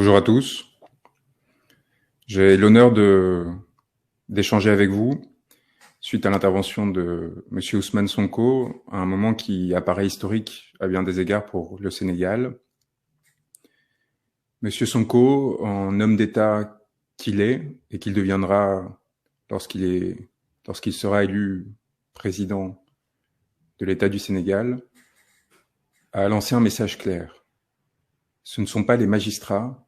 Bonjour à tous. J'ai l'honneur d'échanger avec vous suite à l'intervention de Monsieur Ousmane Sonko, à un moment qui apparaît historique à bien des égards pour le Sénégal. Monsieur Sonko, en homme d'État qu'il est et qu'il deviendra lorsqu'il sera élu président de l'État du Sénégal, a lancé un message clair. Ce ne sont pas les magistrats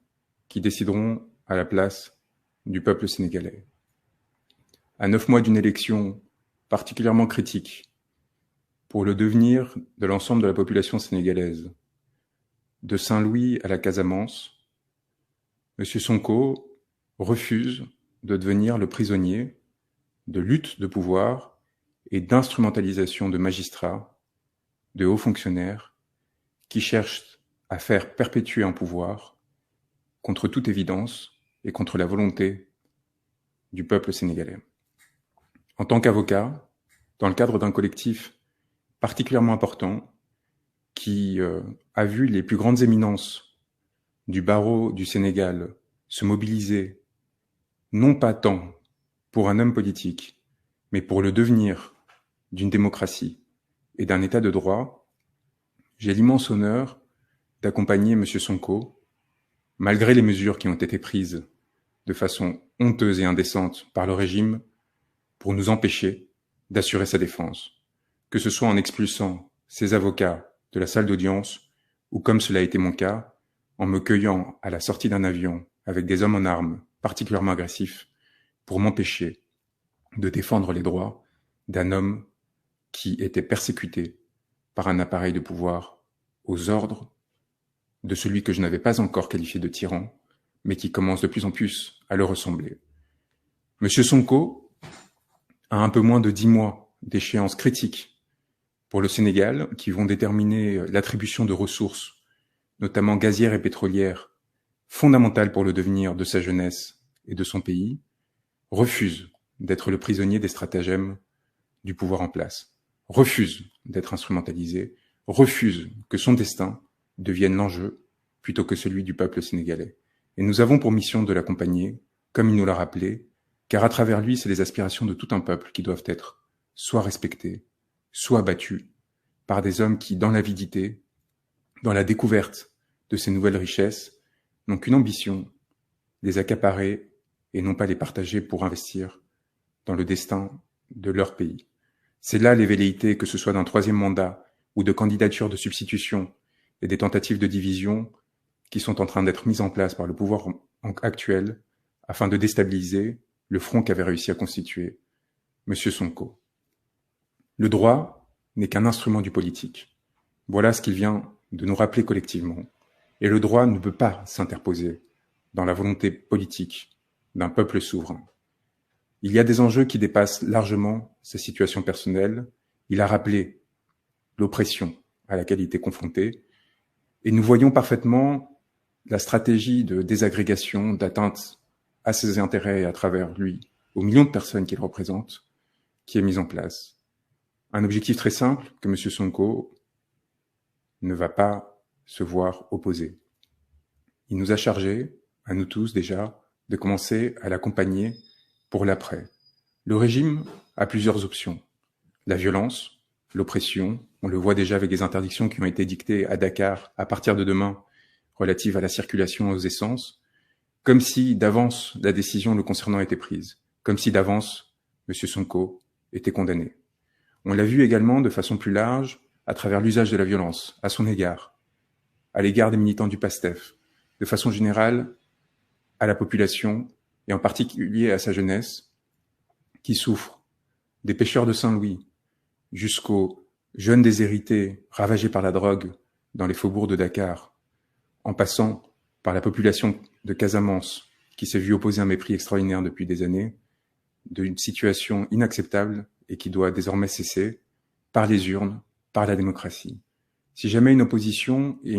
qui décideront à la place du peuple sénégalais. À 9 mois d'une élection particulièrement critique pour le devenir de l'ensemble de la population sénégalaise, de Saint-Louis à la Casamance, M. Sonko refuse de devenir le prisonnier de lutte de pouvoir et d'instrumentalisation de magistrats, de hauts fonctionnaires, qui cherchent à faire perpétuer un pouvoir contre toute évidence et contre la volonté du peuple sénégalais. En tant qu'avocat, dans le cadre d'un collectif particulièrement important qui a vu les plus grandes éminences du barreau du Sénégal se mobiliser, non pas tant pour un homme politique, mais pour le devenir d'une démocratie et d'un état de droit, j'ai l'immense honneur d'accompagner M. Sonko, malgré les mesures qui ont été prises de façon honteuse et indécente par le régime pour nous empêcher d'assurer sa défense, que ce soit en expulsant ses avocats de la salle d'audience ou, comme cela a été mon cas, en me cueillant à la sortie d'un avion avec des hommes en armes particulièrement agressifs pour m'empêcher de défendre les droits d'un homme qui était persécuté par un appareil de pouvoir aux ordres de celui que je n'avais pas encore qualifié de tyran, mais qui commence de plus en plus à le ressembler. Monsieur Sonko a un peu moins de 10 mois d'échéance critique pour le Sénégal, qui vont déterminer l'attribution de ressources, notamment gazières et pétrolières, fondamentales pour le devenir de sa jeunesse et de son pays, refuse d'être le prisonnier des stratagèmes du pouvoir en place, refuse d'être instrumentalisé, refuse que son destin devienne l'enjeu plutôt que celui du peuple sénégalais. Et nous avons pour mission de l'accompagner, comme il nous l'a rappelé, car à travers lui, c'est les aspirations de tout un peuple qui doivent être soit respectées, soit battues par des hommes qui, dans l'avidité, dans la découverte de ces nouvelles richesses, n'ont qu'une ambition, les accaparer et non pas les partager pour investir dans le destin de leur pays. C'est là les velléités, que ce soit d'un troisième mandat ou de candidatures de substitution et des tentatives de division qui sont en train d'être mises en place par le pouvoir actuel afin de déstabiliser le front qu'avait réussi à constituer M. Sonko. Le droit n'est qu'un instrument du politique. Voilà ce qu'il vient de nous rappeler collectivement. Et le droit ne peut pas s'interposer dans la volonté politique d'un peuple souverain. Il y a des enjeux qui dépassent largement sa situation personnelle. Il a rappelé l'oppression à laquelle il était confronté. Et nous voyons parfaitement la stratégie de désagrégation, d'atteinte à ses intérêts et à travers lui, aux millions de personnes qu'il représente, qui est mise en place. Un objectif très simple que M. Sonko ne va pas se voir opposer. Il nous a chargé, à nous tous déjà, de commencer à l'accompagner pour l'après. Le régime a plusieurs options. La violence, l'oppression, on le voit déjà avec des interdictions qui ont été dictées à Dakar à partir de demain relatives à la circulation aux essences, comme si d'avance la décision le concernant était prise, comme si d'avance M. Sonko était condamné. On l'a vu également de façon plus large à travers l'usage de la violence à son égard, à l'égard des militants du PASTEF, de façon générale à la population et en particulier à sa jeunesse qui souffre, des pêcheurs de Saint-Louis jusqu'aux jeunes déshérités ravagés par la drogue dans les faubourgs de Dakar, en passant par la population de Casamance qui s'est vue opposer un mépris extraordinaire depuis des années, d'une situation inacceptable et qui doit désormais cesser par les urnes, par la démocratie. Si jamais une opposition et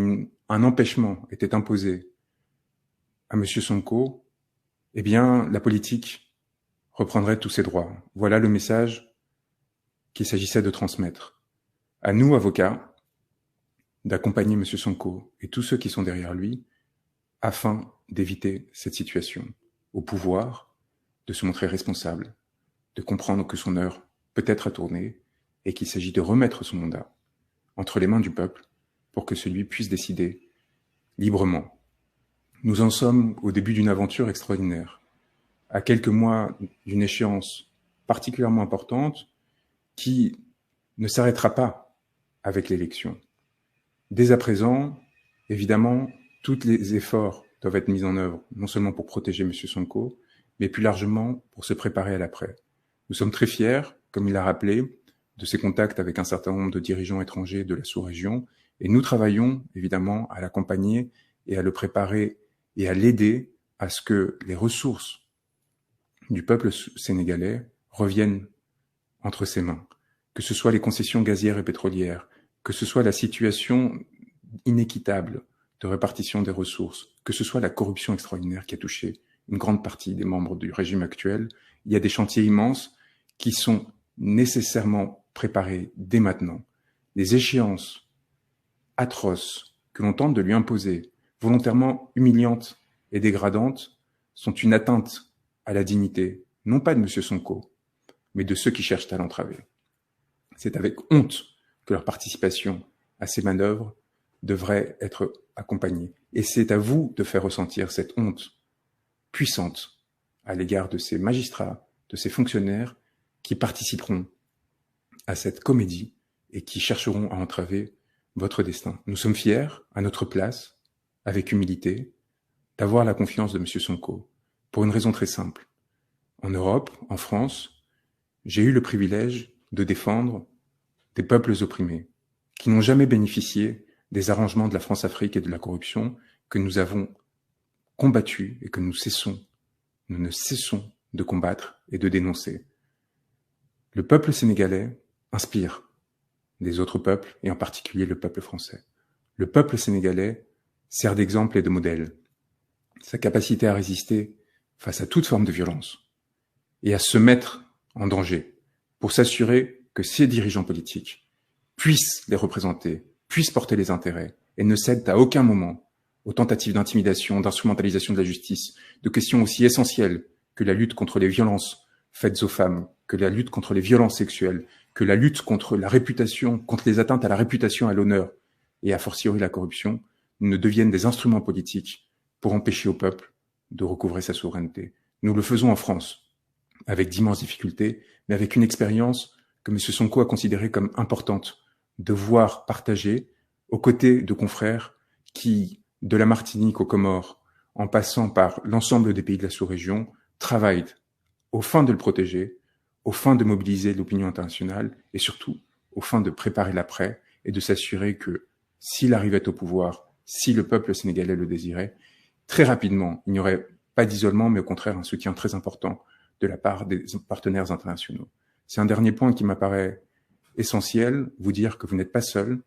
un empêchement étaient imposés à M. Sonko, eh bien, la politique reprendrait tous ses droits. Voilà le message qu'il s'agissait de transmettre. À nous, avocats, d'accompagner M. Sonko et tous ceux qui sont derrière lui afin d'éviter cette situation, au pouvoir de se montrer responsable, de comprendre que son heure peut être à tourner et qu'il s'agit de remettre son mandat entre les mains du peuple pour que celui puisse décider librement. Nous en sommes au début d'une aventure extraordinaire, à quelques mois d'une échéance particulièrement importante qui ne s'arrêtera pas avec l'élection. Dès à présent, évidemment, tous les efforts doivent être mis en œuvre, non seulement pour protéger M. Sonko, mais plus largement pour se préparer à l'après. Nous sommes très fiers, comme il l'a rappelé, de ses contacts avec un certain nombre de dirigeants étrangers de la sous-région, et nous travaillons évidemment à l'accompagner et à le préparer et à l'aider à ce que les ressources du peuple sénégalais reviennent entre ses mains, que ce soit les concessions gazières et pétrolières, que ce soit la situation inéquitable de répartition des ressources, que ce soit la corruption extraordinaire qui a touché une grande partie des membres du régime actuel. Il y a des chantiers immenses qui sont nécessairement préparés dès maintenant. Les échéances atroces que l'on tente de lui imposer, volontairement humiliantes et dégradantes, sont une atteinte à la dignité, non pas de M. Sonko, mais de ceux qui cherchent à l'entraver. C'est avec honte que leur participation à ces manœuvres devrait être accompagnée. Et c'est à vous de faire ressentir cette honte puissante à l'égard de ces magistrats, de ces fonctionnaires qui participeront à cette comédie et qui chercheront à entraver votre destin. Nous sommes fiers, à notre place, avec humilité, d'avoir la confiance de M. Sonko, pour une raison très simple. En Europe, en France, j'ai eu le privilège de défendre des peuples opprimés, qui n'ont jamais bénéficié des arrangements de la France-Afrique et de la corruption que nous avons combattus et que nous ne cessons de combattre et de dénoncer. Le peuple sénégalais inspire des autres peuples, et en particulier le peuple français. Le peuple sénégalais sert d'exemple et de modèle. Sa capacité à résister face à toute forme de violence et à se mettre en danger pour s'assurer que ses dirigeants politiques puissent les représenter, puissent porter les intérêts et ne cèdent à aucun moment aux tentatives d'intimidation, d'instrumentalisation de la justice, de questions aussi essentielles que la lutte contre les violences faites aux femmes, que la lutte contre les violences sexuelles, que la lutte contre la réputation, contre les atteintes à la réputation, à l'honneur et a fortiori la corruption, ne deviennent des instruments politiques pour empêcher au peuple de recouvrer sa souveraineté. Nous le faisons en France, avec d'immenses difficultés, mais avec une expérience que M. Sonko a considérée comme importante, de voir partager aux côtés de confrères qui, de la Martinique aux Comores, en passant par l'ensemble des pays de la sous-région, travaillent aux fins de le protéger, aux fins de mobiliser l'opinion internationale et surtout aux fins de préparer l'après et de s'assurer que s'il arrivait au pouvoir, si le peuple sénégalais le désirait, très rapidement, il n'y aurait pas d'isolement, mais au contraire un soutien très important de la part des partenaires internationaux. C'est un dernier point qui m'apparaît essentiel, vous dire que vous n'êtes pas seul,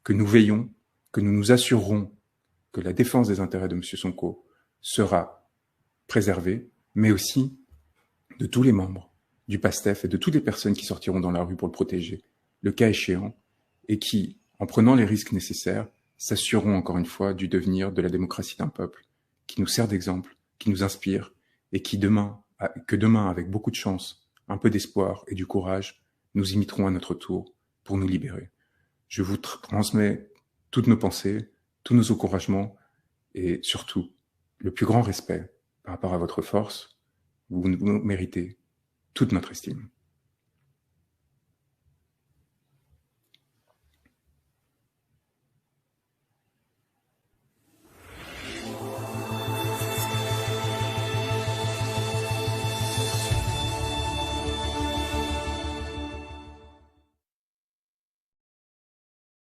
que nous veillons, que nous nous assurerons que la défense des intérêts de M. Sonko sera préservée, mais aussi de tous les membres du PASTEF et de toutes les personnes qui sortiront dans la rue pour le protéger, le cas échéant, et qui, en prenant les risques nécessaires, s'assureront encore une fois du devenir de la démocratie d'un peuple, qui nous sert d'exemple, qui nous inspire, et qui demain, avec beaucoup de chance, un peu d'espoir et du courage, nous imiterons à notre tour pour nous libérer. Je vous transmets toutes nos pensées, tous nos encouragements, et surtout, le plus grand respect par rapport à votre force. Vous méritez toute notre estime.